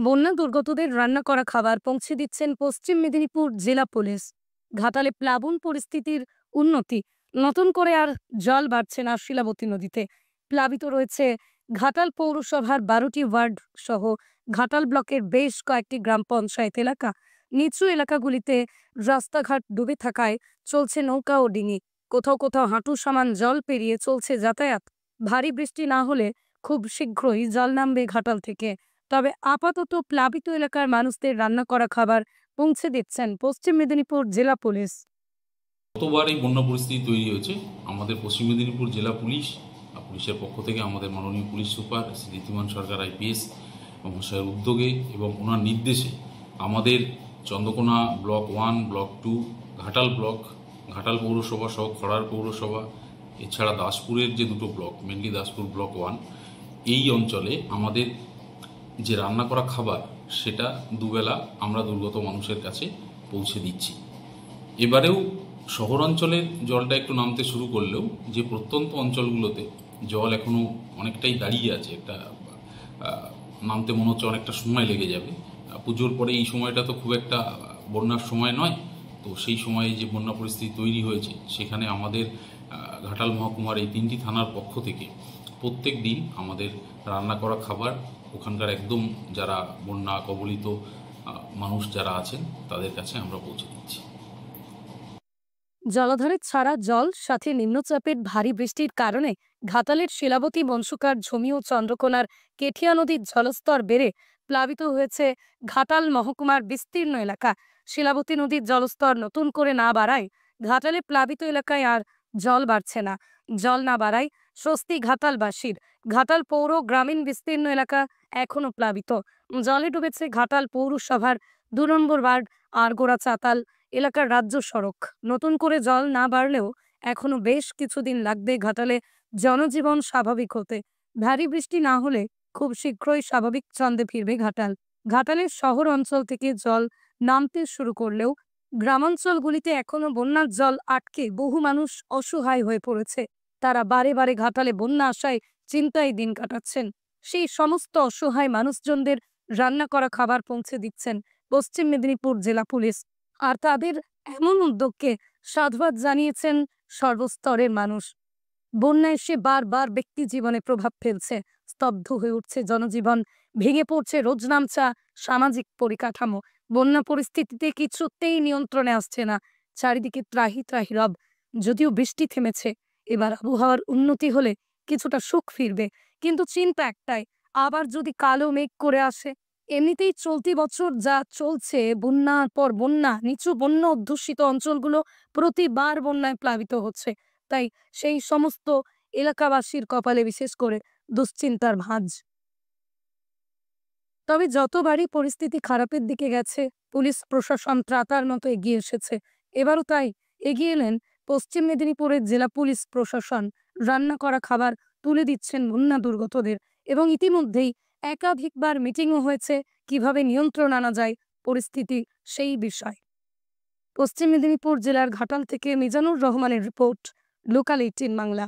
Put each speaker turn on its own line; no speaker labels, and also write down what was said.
বন্যা দুর্গতদের রান্না করা খাবার পৌঁছে দিচ্ছেন পশ্চিম মেদিনীপুর জেলা পুলিশ। ঘাটালে প্লাবন পরিস্থিতির উন্নতি, নতুন করে আর জল বাড়ছে না শিলাবতী নদীতে। প্লাবিত রয়েছে ঘাটাল পৌরসভার 12টি ওয়ার্ড সহ ঘাটাল ব্লকের বেশ কয়েকটি গ্রাম পঞ্চায়েত এলাকা। নিচু এলাকাগুলিতে রাস্তাঘাট ডুবে থাকায় চলছে নৌকা ও ডিঙি। কোথাও কোথাও হাঁটু সমান জল পেরিয়ে চলছে যাতায়াত। ভারী বৃষ্টি না হলে খুব শীঘ্রই জল নামবে ঘাটাল থেকে। তবে আপাতত প্লাবিত এলাকার মানুষদের রান্না করা খাবার পৌঁছে দিচ্ছেন পশ্চিম মেদিনীপুর জেলা পুলিশ।
গতবার এই বন্যা পরিস্থিতি তৈরি হয়েছে আমাদের পশ্চিম মেদিনীপুর জেলা পুলিশের পক্ষ থেকে আমাদের মাননীয় পুলিশ সুপার শ্রী ঋদ্ধিমান সরকার আইপিএস মহাশয়ের উদ্যোগে এবং ওনার নির্দেশে আমাদের Chandrakona block 1, block 2, Ghatal block, Ghatal পৌরসভা সহ খড়ার পৌরসভা, এছাড়া দাসপুরের যে দুটো ব্লক, মেনলি দাসপুর ব্লক 1, এই অঞ্চলে আমাদের যে রান্না করা খাবার সেটা দুবেলা আমরা দুর্গত মানুষের কাছে পৌঁছে দিচ্ছি। এবারেও শহরাঞ্চলের জলটা একটু নামতে শুরু করলেও যে প্রত্যন্ত অঞ্চলগুলোতে জল এখনও অনেকটাই দাঁড়িয়ে আছে, একটা নামতে মনে হচ্ছে অনেকটা সময় লেগে যাবে। পুজোর পরে এই সময়টা তো খুব একটা বন্যার সময় নয়, তো সেই সময়ে যে বন্যা পরিস্থিতি তৈরি হয়েছে সেখানে আমাদের ঘাটাল মহকুমার এই 3টি থানার পক্ষ থেকে প্রত্যেক দিন আমাদের রান্না করা খাবার ওখানকার একদম যারা বন্যা কবলিত মানুষ যারা আছেন তাদের কাছে আমরা পৌঁছে দিচ্ছি।
জলাধারের ছাড়া জল সাথে নিম্নচাপের ভারী বৃষ্টির কারণে ঘাটালের শিলাবতী, বংশকার, ঝুমি ও চন্দ্রকোনার কেঠিয়া নদীর জলস্তর বেড়ে প্লাবিত হয়েছে ঘাটাল মহকুমার বিস্তীর্ণ এলাকা। শিলাবতী নদীর জলস্তর নতুন করে না বাড়ায় ঘাটালে প্লাবিত এলাকায় আর জল বাড়ছে না। জল না বাড়ায় স্বস্তি ঘাটালবাসীর। ঘাটাল পৌর গ্রামীণ বিস্তীর্ণ এলাকা এখনো প্লাবিত। জলে ডুবেছে ঘাটাল পৌরসভার 2 নম্বর ওয়ার্ড আরগোড়া চাতাল এলাকার রাজ্য সড়ক। নতুন করে জল না বাড়লেও এখনো বেশ কিছুদিন লাগবে ঘাটালে জনজীবন স্বাভাবিক হতে। ভারী বৃষ্টি না হলে খুব শীঘ্রই স্বাভাবিক ছন্দে ফিরবে ঘাটাল। ঘাটালের শহর অঞ্চল থেকে জল নামতে শুরু করলেও গ্রামাঞ্চলগুলিতে এখনো বন্যার জল আটকে বহু মানুষ অসহায় হয়ে পড়েছে। তারা বারে বারে ঘাটালে বন্যা আসায় চিন্তায় দিন কাটাচ্ছেন। সেই সমস্ত অসহায় মানুষজনদের রান্না করা খাবার পৌঁছে দিচ্ছেন পশ্চিম মেদিনীপুর জেলা পুলিশ। আর তাদের এমন উদ্যোগকে সাধুবাদ জানিয়েছেন সর্বস্তরের মানুষ। বন্যা এসে বারবার ব্যক্তি জীবনে প্রভাব ফেলছে, স্তব্ধ হয়ে উঠছে জনজীবন, ভেঙে পড়ছে রোজনামচা সামাজিক পরিকাঠামো। বন্যা পরিস্থিতিতে কিছুতেই নিয়ন্ত্রণে আসছে না, চারিদিকে ত্রাহি ত্রাহি রব। যদিও বৃষ্টি থেমেছে, এবার আবহাওয়ার উন্নতি হলে কিছুটা সুখ ফিরবে, কিন্তু চিন্তা একটাই, আবার যদি কালো মেঘ করে আসে। এমনিতেই চলতি বছর যা চলছে, বন্যার পর বন্যা, নিচু বন্যা অধ্যুষিত অঞ্চলগুলো প্রতিবার বন্যায় প্লাবিত হচ্ছে। তাই সেই সমস্ত এলাকাবাসীর কপালে বিশেষ করে দুশ্চিন্তার ভাঁজ। তবে যতবারই পরিস্থিতি খারাপের দিকে গেছে, পুলিশ প্রশাসন ত্রাতার মতো এগিয়ে এসেছে। এবারও তাই এগিয়ে এলেন পশ্চিম মেদিনীপুরের জেলা পুলিশ প্রশাসন। রান্না করা খাবার তুলে দিচ্ছেন বন্যা দুর্গতদের এবং ইতিমধ্যেই একাধিকবার মিটিংও হয়েছে কিভাবে নিয়ন্ত্রণ আনা যায় পরিস্থিতি সেই বিষয়। পশ্চিম মেদিনীপুর জেলার ঘাটাল থেকে মিজানুর রহমানের রিপোর্ট, লোকাল 18 বাংলা।